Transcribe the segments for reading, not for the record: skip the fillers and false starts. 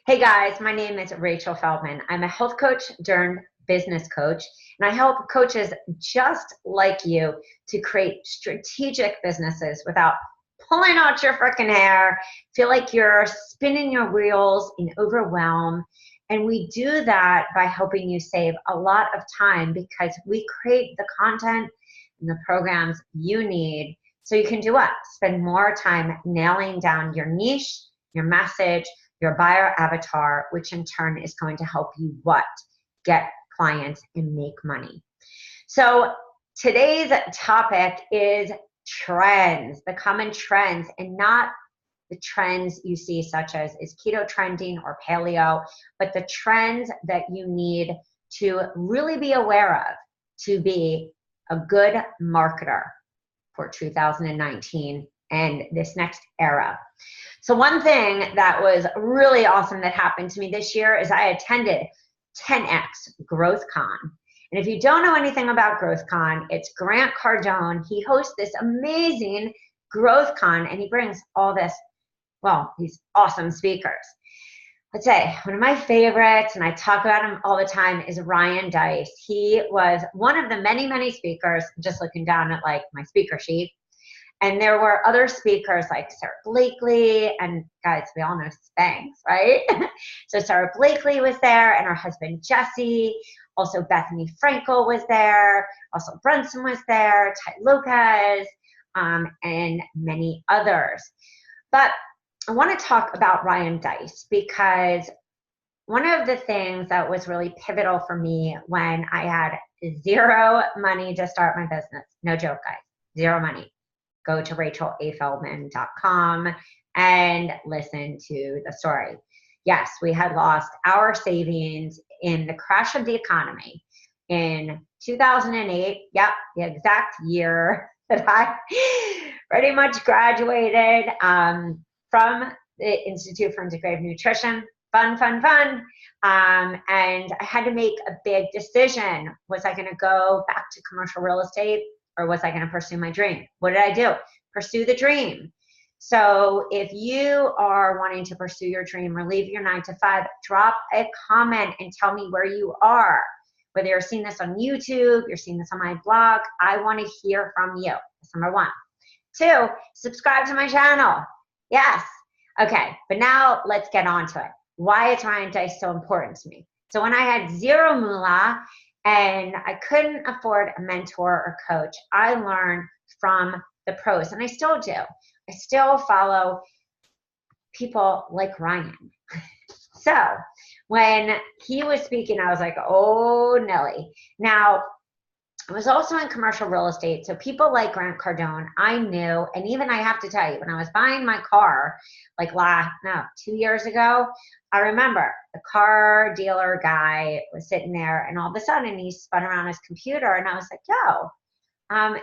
Hey guys, my name is Rachel Feldman. I'm a health coach turned business coach, and I help coaches just like you to create strategic businesses without pulling out your freaking hair, feel like you're spinning your wheels in overwhelm. And we do that by helping you save a lot of time because we create the content and the programs you need so you can do what? Spend more time nailing down your niche, your message, your buyer avatar, which in turn is going to help you what? Get clients and make money. So today's topic is trends, the common trends, and not the trends you see such as is keto trending or paleo, but the trends that you need to really be aware of to be a good marketer for 2019 and this next era. So one thing that was really awesome that happened to me this year is I attended 10X Growth Con. And if you don't know anything about Growth Con, it's Grant Cardone. He hosts this amazing Growth Con and he brings all this, well, these awesome speakers. Let's say one of my favorites, and I talk about him all the time, is Ryan Deiss. He was one of the many, many speakers, just looking down at like my speaker sheet. And there were other speakers like Sarah Blakely, and guys, we all know Spanx, right? So Sarah Blakely was there, and her husband Jesse. Also Bethany Frankel was there. Also Brunson was there, Ty Lopez, and many others. But I want to talk about Ryan Deiss because one of the things that was really pivotal for me when I had zero money to start my business, no joke guys, zero money. Go to rachelafeldman.com and listen to the story. Yes, we had lost our savings in the crash of the economy in 2008. Yep, the exact year that I pretty much graduated from the Institute for Integrative Nutrition. Fun. And I had to make a big decision. Was I going to go back to commercial real estate? Or was I going to pursue my dream? What did I do? Pursue the dream. So if you are wanting to pursue your dream or leave your 9-to-5, drop a comment and tell me where you are. Whether you're seeing this on YouTube, you're seeing this on my blog, I want to hear from you. That's number one. 2, subscribe to my channel. Yes. Okay, but now let's get on to it. Why is Ryan Deiss so important to me? So when I had zero moolah, and I couldn't afford a mentor or coach, I learned from the pros, and I still do. I still follow people like Ryan. So when he was speaking, I was like, oh, Nelly. Now, I was also in commercial real estate, so people like Grant Cardone, I knew, and even I have to tell you, when I was buying my car, like 2 years ago, I remember the car dealer guy was sitting there, and all of a sudden he spun around his computer, and I was like, yo,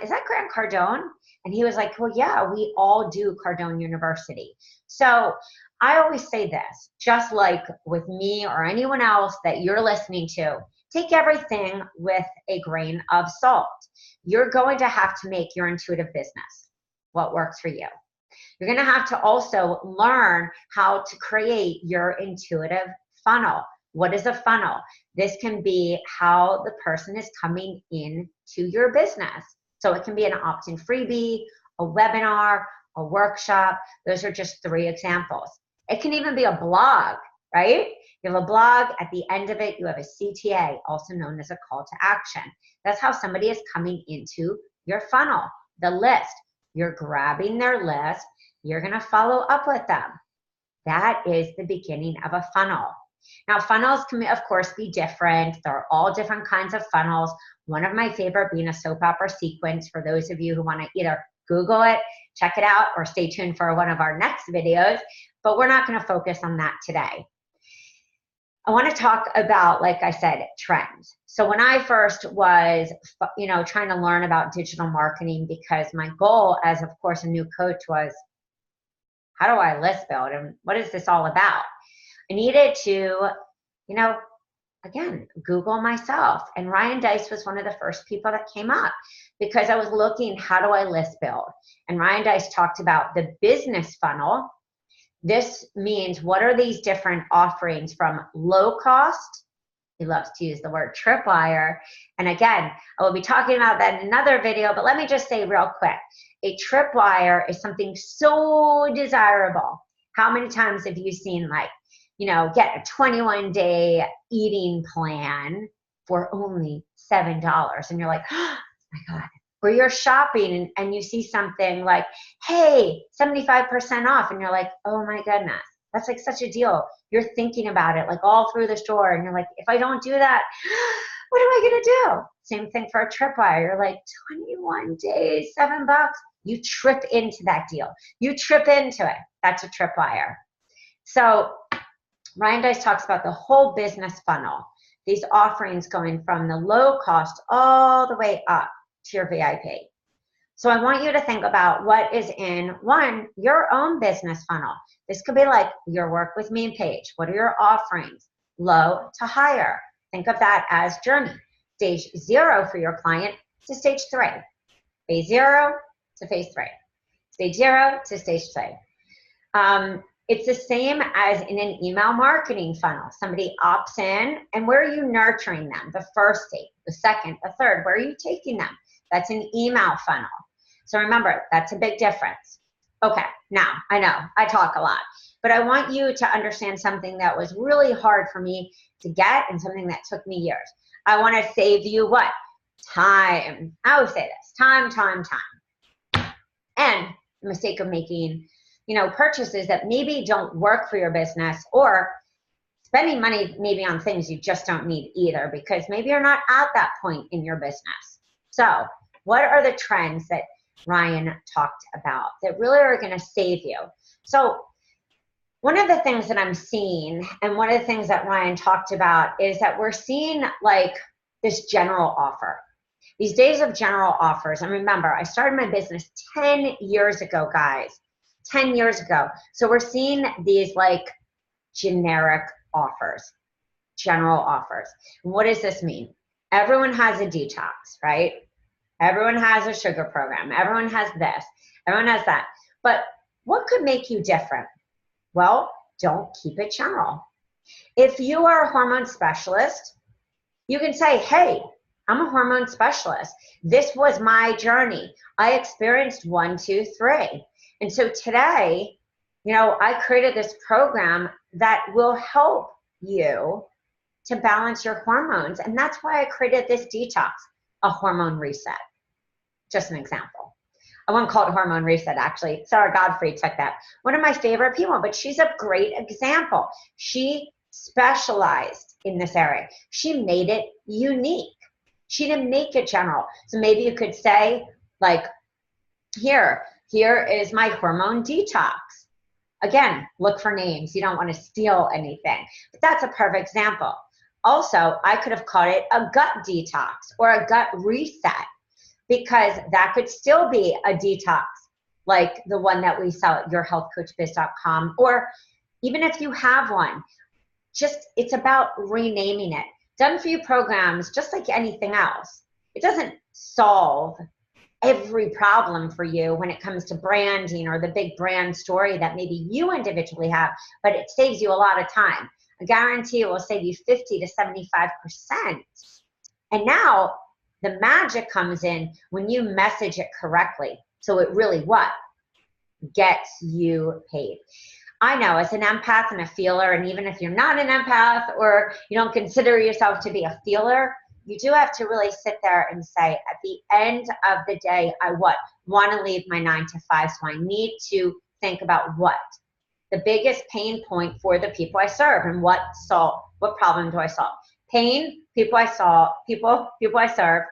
is that Grant Cardone? And he was like, well, yeah, we all do Cardone University. So I always say this, just like with me or anyone else that you're listening to, take everything with a grain of salt. You're going to have to make your intuitive business what works for you. You're going to have to also learn how to create your intuitive funnel. What is a funnel? This can be how the person is coming into your business. So it can be an opt-in freebie, a webinar, a workshop. Those are just 3 examples. It can even be a blog, right? You have a blog, at the end of it, you have a CTA, also known as a call to action. That's how somebody is coming into your funnel, the list. You're grabbing their list, you're gonna follow up with them. That is the beginning of a funnel. Now, funnels can, of course, be different. There are all different kinds of funnels. One of my favorite being a soap opera sequence for those of you who wanna either Google it, check it out, or stay tuned for one of our next videos, but we're not gonna focus on that today. I want to talk about, like I said, trends. So when I first was, trying to learn about digital marketing, because my goal as, of course, a new coach was, how do I list build and what is this all about? I needed to, again, Google myself. And Ryan Deiss was one of the first people that came up because I was looking, how do I list build? And Ryan Deiss talked about the business funnel, This means, what are these different offerings from low cost? He loves to use the word tripwire. And again, I will be talking about that in another video, but let me just say real quick, a tripwire is something so desirable. How many times have you seen, like, you know, get a 21-day eating plan for only $7? And you're like, oh my God. Or you're shopping and you see something like, hey, 75% off. And you're like, oh my goodness, that's like such a deal. You're thinking about it like all through the store. And you're like, if I don't do that, what am I going to do? Same thing for a tripwire. You're like, 21 days, $7. You trip into that deal. You trip into it. That's a tripwire. So Ryan Deiss talks about the whole business funnel, these offerings going from the low cost all the way up to your VIP. So I want you to think about what is in, one, your own business funnel. This could be like your work with me page. What are your offerings? Low to higher. Think of that as journey. Stage 0 for your client to stage 3. Phase 0 to phase 3. Stage 0 to stage 3. It's the same as in an email marketing funnel. Somebody opts in, and where are you nurturing them? The first stage, the second, the third. Where are you taking them? That's an email funnel. So remember, that's a big difference. Okay, now, I know, I talk a lot, but I want you to understand something that was really hard for me to get and something that took me years. I want to save you what? Time. I always say this, time. And the mistake of making, you know, purchases that maybe don't work for your business, or spending money maybe on things you just don't need either, because maybe you're not at that point in your business. So what are the trends that Ryan talked about that really are going to save you? So one of the things that I'm seeing, and one of the things that Ryan talked about, is that we're seeing like this general offer. These days of general offers. And remember, I started my business 10 years ago, guys. 10 years ago. So we're seeing these like generic offers, general offers. What does this mean? Everyone has a detox, right? Everyone has a sugar program. Everyone has this. Everyone has that. But what could make you different? Well, don't keep it general. If you are a hormone specialist, you can say, hey, I'm a hormone specialist. This was my journey. I experienced 1, 2, 3. And so today, you know, I created this program that will help you to balance your hormones. And that's why I created this detox, a hormone reset. Just an example. I won't call it hormone reset, actually. Sarah Godfrey took that. One of my favorite people, but she's a great example. She specialized in this area. She made it unique. She didn't make it general. So maybe you could say, like, here is my hormone detox. Again, look for names. You don't want to steal anything. But that's a perfect example. Also, I could have called it a gut detox or a gut reset, because that could still be a detox, like the one that we sell at yourhealthcoachbiz.com. Or even if you have one, just, it's about renaming it. Done for you programs, just like anything else. It doesn't solve every problem for you when it comes to branding or the big brand story that maybe you individually have, but it saves you a lot of time. I guarantee it will save you 50 to 75%. And now the magic comes in when you message it correctly. So it really what? Gets you paid. I know, as an empath and a feeler, and even if you're not an empath or you don't consider yourself to be a feeler, you do have to really sit there and say, at the end of the day, I want to leave my 9 to 5, so I need to think about what? The biggest pain point for the people I serve, and what problem do I solve? Pain, people I solve, people I serve,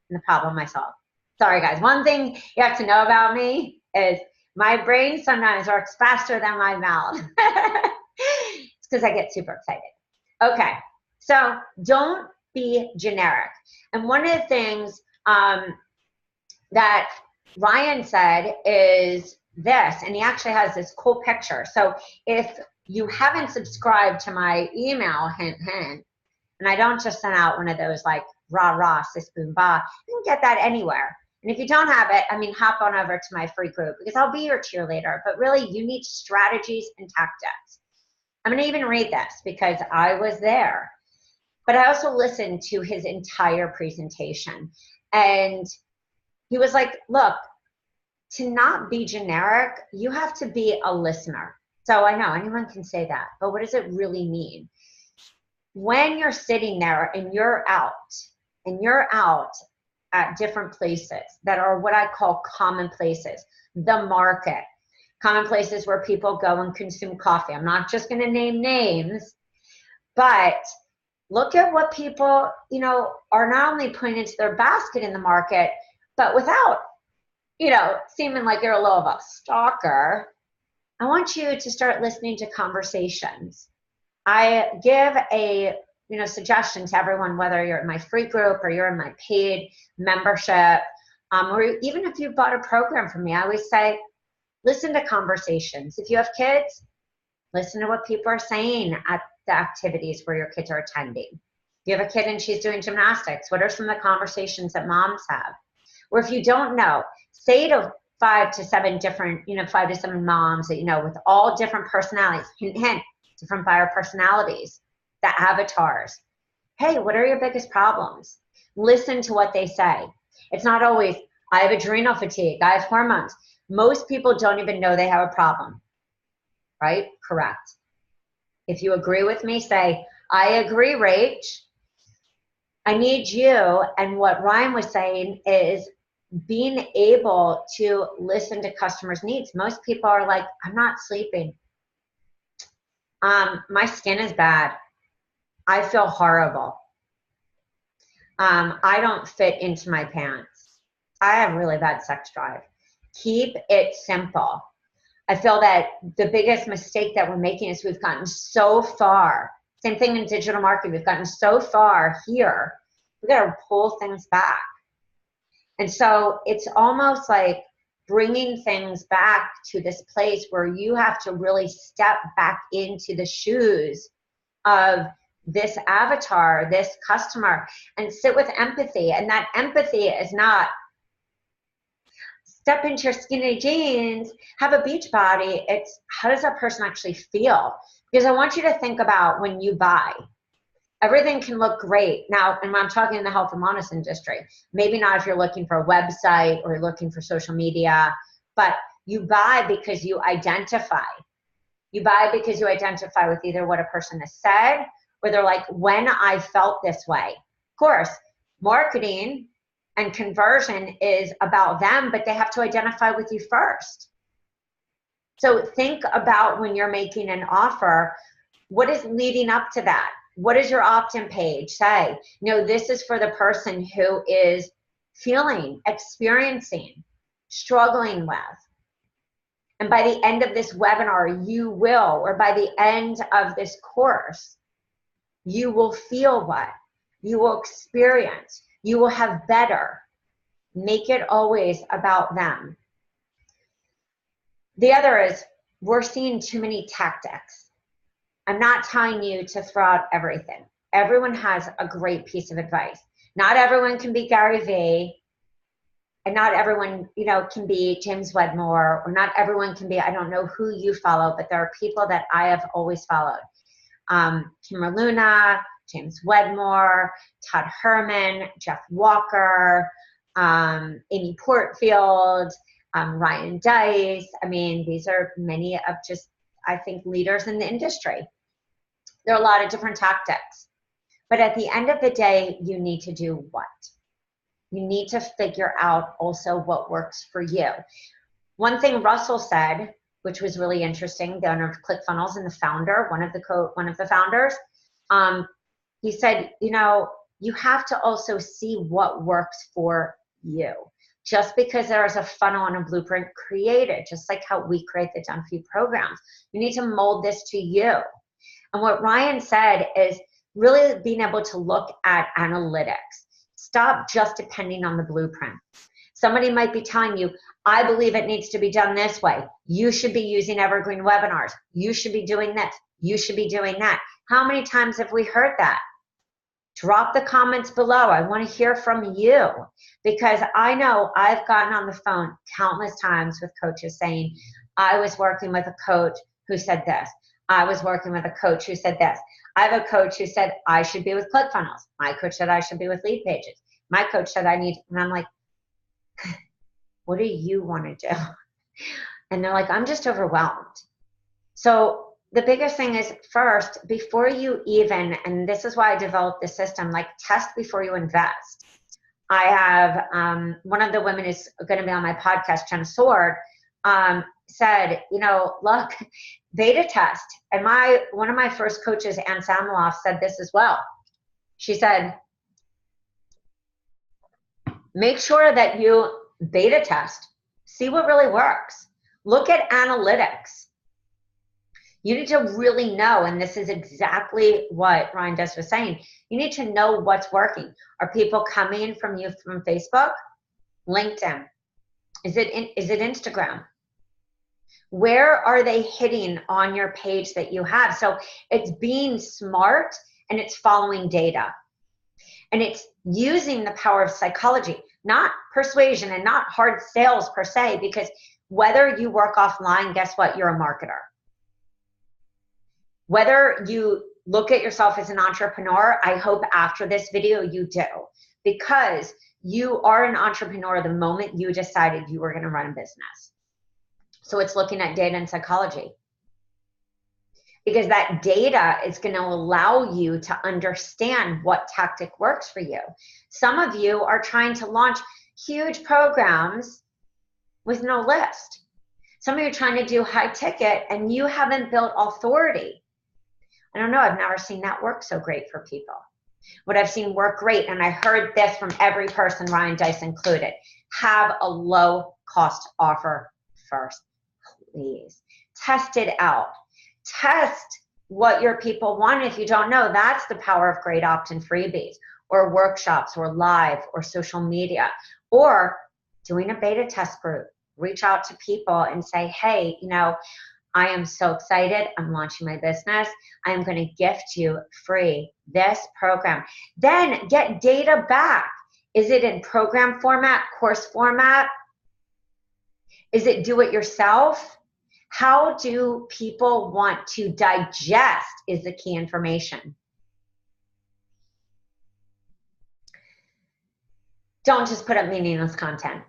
and the problem I solve. Sorry guys, one thing you have to know about me is my brain sometimes works faster than my mouth. It's because I get super excited. Okay, so don't be generic. And one of the things that Ryan said is this, and he actually has this cool picture. So if you haven't subscribed to my email, hint, hint, and I don't just send out one of those like rah, rah, sis, boom, bah, you can get that anywhere. And if you don't have it, I mean, hop on over to my free group because I'll be your cheerleader. But really, you need strategies and tactics. I'm going to even read this because I was there. But I also listened to his entire presentation. And he was like, look, to not be generic, you have to be a listener. So I know anyone can say that, but what does it really mean? When you're sitting there and you're out at different places that are what I call common places, the market, common places where people go and consume coffee. I'm not just going to name names, but look at what people, are not only putting into their basket in the market, but without, seeming like you're a little of a stalker. I want you to start listening to conversations. I give a suggestion to everyone, whether you're in my free group or you're in my paid membership, or even if you bought a program from me, I always say, listen to conversations. If you have kids, listen to what people are saying at the activities where your kids are attending. If you have a kid and she's doing gymnastics, what are some of the conversations that moms have? Or if you don't know, say to 5 to 7 different, 5 to 7 moms that with all different personalities, hint, different buyer personalities, the avatars. Hey, what are your biggest problems? Listen to what they say. It's not always, I have adrenal fatigue, I have hormones. Most people don't even know they have a problem, right? Correct. If you agree with me, say, I agree, Rach. I need you. And what Ryan was saying is being able to listen to customers' needs. Most people are like, I'm not sleeping. My skin is bad. I feel horrible. I don't fit into my pants. I have really bad sex drive. Keep it simple. I feel that the biggest mistake that we're making is we've gotten so far. Same thing in digital marketing. We've gotten so far here. We've got to pull things back. And so it's almost like bringing things back to this place where you have to really step back into the shoes of this avatar, this customer, and sit with empathy. And that empathy is not step into your skinny jeans, have a beach body. It's how does that person actually feel? Because I want you to think about when you buy. Everything can look great. Now, and I'm talking in the health and wellness industry, maybe not if you're looking for a website or you're looking for social media, but you buy because you identify. You buy because you identify with either what a person has said or they're like, when I felt this way. Of course, marketing and conversion is about them, but they have to identify with you first. So think about when you're making an offer, what is leading up to that? What does your opt-in page say? This is for the person who is feeling, experiencing, struggling with. And by the end of this webinar, you will, or by the end of this course, you will feel what? You will experience. You will have better. Make it always about them. The other is we're seeing too many tactics. I'm not telling you to throw out everything. Everyone has a great piece of advice. Not everyone can be Gary Vee, and not everyone, can be James Wedmore, or not everyone can be, I don't know who you follow, but there are people that I have always followed. Kim Luna, James Wedmore, Todd Herman, Jeff Walker, Amy Portfield, Ryan Dice. I mean, these are many of just, I think, leaders in the industry. There are a lot of different tactics. But at the end of the day, you need to do what? You need to figure out also what works for you. One thing Russell said, which was really interesting, the owner of ClickFunnels and the founder, one of the founders, he said, you have to also see what works for you. Just because there is a funnel and a blueprint created, just like how we create the Done For You programs, you need to mold this to you. And what Ryan said is really being able to look at analytics. Stop just depending on the blueprint. Somebody might be telling you, I believe it needs to be done this way. You should be using evergreen webinars. You should be doing this. You should be doing that. How many times have we heard that? Drop the comments below. I want to hear from you, because I know I've gotten on the phone countless times with coaches saying, I was working with a coach who said this. I was working with a coach who said this. I have a coach who said I should be with ClickFunnels. My coach said I should be with Lead Pages. My coach said I need, and I'm like, what do you want to do? And they're like, I'm just overwhelmed. So the biggest thing is, first, before you even, and this is why I developed this system, like, test before you invest. I have one of the women is going to be on my podcast, Jenna Sword, said, you know, look, beta test. And one of my first coaches, Ann Samiloff, said this as well. She said, make sure that you beta test, see what really works. Look at analytics. You need to really know, and this is exactly what Ryan Dess was saying, you need to know what's working. Are people coming in from you from Facebook? LinkedIn? Is it Instagram? Where are they hitting on your page that you have? So it's being smart, and it's following data. And it's using the power of psychology, not persuasion and not hard sales per se, because whether you work offline, guess what? You're a marketer. Whether you look at yourself as an entrepreneur, I hope after this video you do, because you are an entrepreneur the moment you decided you were going to run a business. So it's looking at data and psychology, because that data is going to allow you to understand what tactic works for you. Some of you are trying to launch huge programs with no list. Some of you are trying to do high ticket and you haven't built authority. I don't know, I've never seen that work so great for people. What I've seen work great, and I heard this from every person, Ryan Dess included, have a low cost offer first, please. Test it out. Test what your people want. If you don't know, that's the power of great opt-in freebies or workshops or live or social media, or doing a beta test group. Reach out to people and say, hey, you know, I am so excited. I'm launching my business. I'm going to gift you free this program. Then get data back. Is it in program format, course format? Is it do it yourself? How do people want to digest is the key information. Don't just put up meaningless content.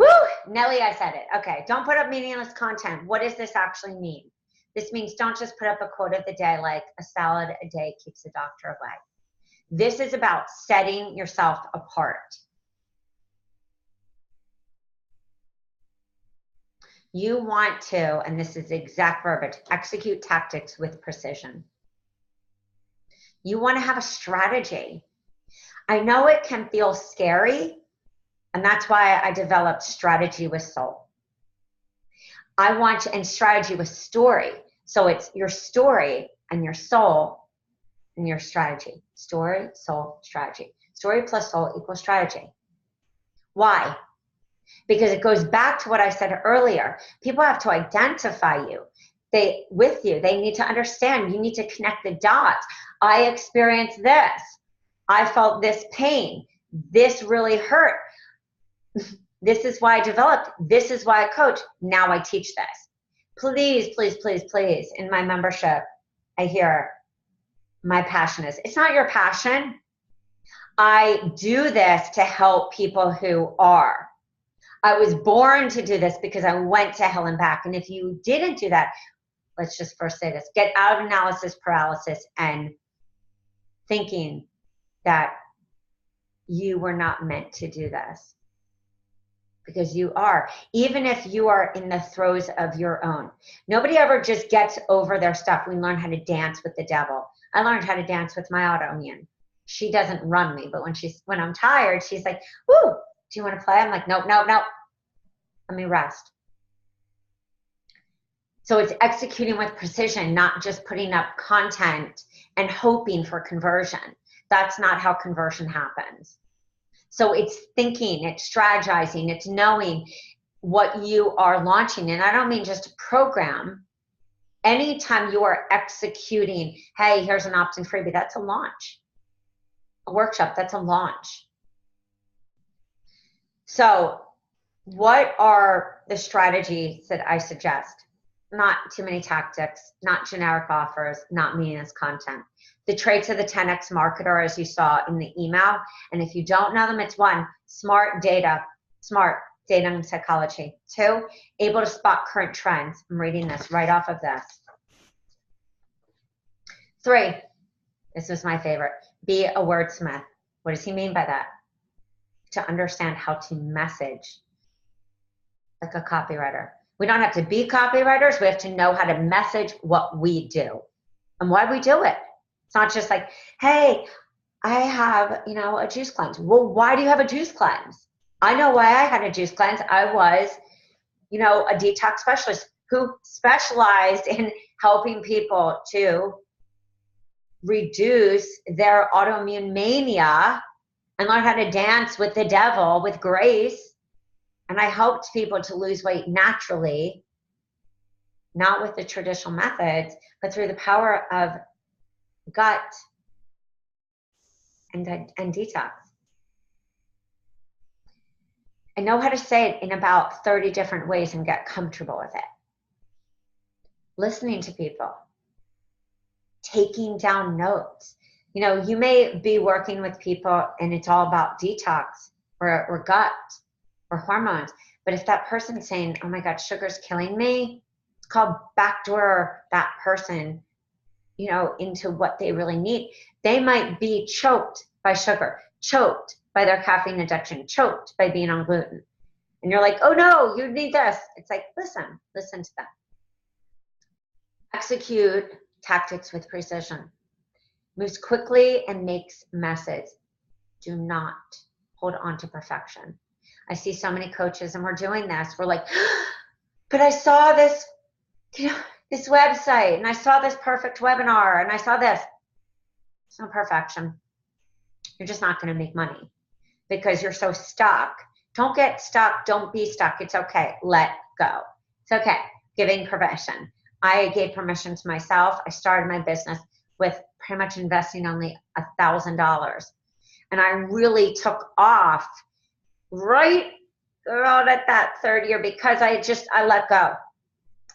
Woo! Nelly, I said it. Okay, don't put up meaningless content. What does this actually mean? This means don't just put up a quote of the day like a salad a day keeps the doctor away. This is about setting yourself apart. You want to, and this is the exact verbiage, execute tactics with precision. You want to have a strategy. I know it can feel scary, and that's why I developed Strategy with Soul. I want to, and strategy with story. So it's your story and your soul and your strategy. Story, soul, strategy. Story plus soul equals strategy. Why? Because it goes back to what I said earlier. People have to identify you. With you. They need to understand. You need to connect the dots. I experienced this. I felt this pain. This really hurt. This is why I developed. This is why I coach. Now I teach this. Please, please, please, please, in my membership, I hear my passion is. It's not your passion. I do this to help people who are. I was born to do this because I went to hell and back. And if you didn't do that, let's just first say this. Get out of analysis paralysis and thinking that you were not meant to do this. Because you are, even if you are in the throes of your own. Nobody ever just gets over their stuff. We learn how to dance with the devil. I learned how to dance with my autoimmune. She doesn't run me, but when I'm tired, she's like, woo, do you want to play? I'm like, nope, nope, nope. Let me rest. So it's executing with precision, not just putting up content and hoping for conversion. That's not how conversion happens. So it's thinking, it's strategizing, it's knowing what you are launching. And I don't mean just a program. Anytime you are executing, hey, here's an opt-in freebie, that's a launch. A workshop, that's a launch. So what are the strategies that I suggest? Not too many tactics, not generic offers, not meaningless content. The traits of the 10X marketer, as you saw in the email, and if you don't know them, it's 1, smart data and psychology. 2, able to spot current trends. I'm reading this right off of this. 3, this was my favorite, be a wordsmith. What does he mean by that? To understand how to message like a copywriter. We don't have to be copywriters. We have to know how to message what we do and why we do it. It's not just like, hey, I have, a juice cleanse. Well, why do you have a juice cleanse? I know why I had a juice cleanse. I was, a detox specialist who specialized in helping people to reduce their autoimmune mania and learn how to dance with the devil with grace. And I helped people to lose weight naturally, not with the traditional methods, but through the power of gut and detox. I know how to say it in about 30 different ways and get comfortable with it. Listening to people, taking down notes. You may be working with people and it's all about detox or gut or hormones. But if that person's saying, oh my God, sugar's killing me, it's called backdoor that person, into what they really need. They might be choked by sugar, choked by their caffeine addiction, choked by being on gluten. And you're like, oh no, you need this. It's like, listen to them. Execute tactics with precision. Moves quickly and makes methods. Do not hold on to perfection. I see so many coaches and we're doing this. We're like, but I saw this, this website and I saw this perfect webinar and I saw this. It's no perfection. You're just not going to make money because you're so stuck. Don't get stuck. Don't be stuck. It's okay. Let go. It's okay. Giving permission. I gave permission to myself. I started my business with pretty much investing only $1,000. And I really took off right around at that 3rd year because I let go.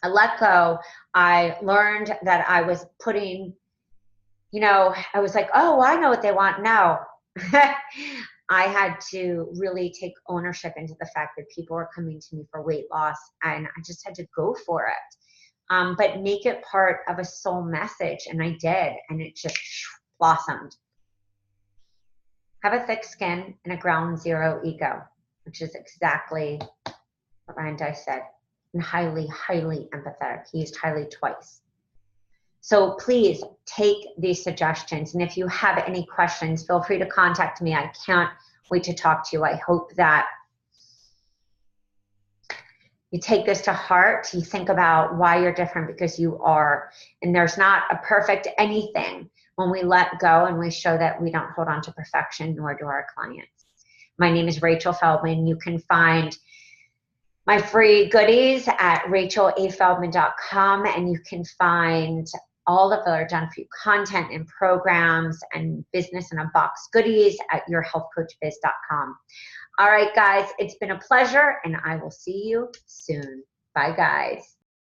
I let go. I learned that I was putting, I was like, oh, I know what they want now. I had to really take ownership into the fact that people were coming to me for weight loss and I just had to go for it. But make it part of a soul message. And I did. And it just blossomed. Have a thick skin and a ground zero ego, which is exactly what Ryan Dice said. And highly, highly empathetic. He used highly twice. So please take these suggestions. And if you have any questions, feel free to contact me. I can't wait to talk to you. I hope that you take this to heart. You think about why you're different because you are. And there's not a perfect anything when we let go and we show that we don't hold on to perfection, nor do our clients. My name is Rachel Feldman. You can find my free goodies at rachelafeldman.com, and you can find all of our done for you content and programs and business in a box goodies at yourhealthcoachbiz.com. All right, guys, it's been a pleasure, and I will see you soon. Bye, guys.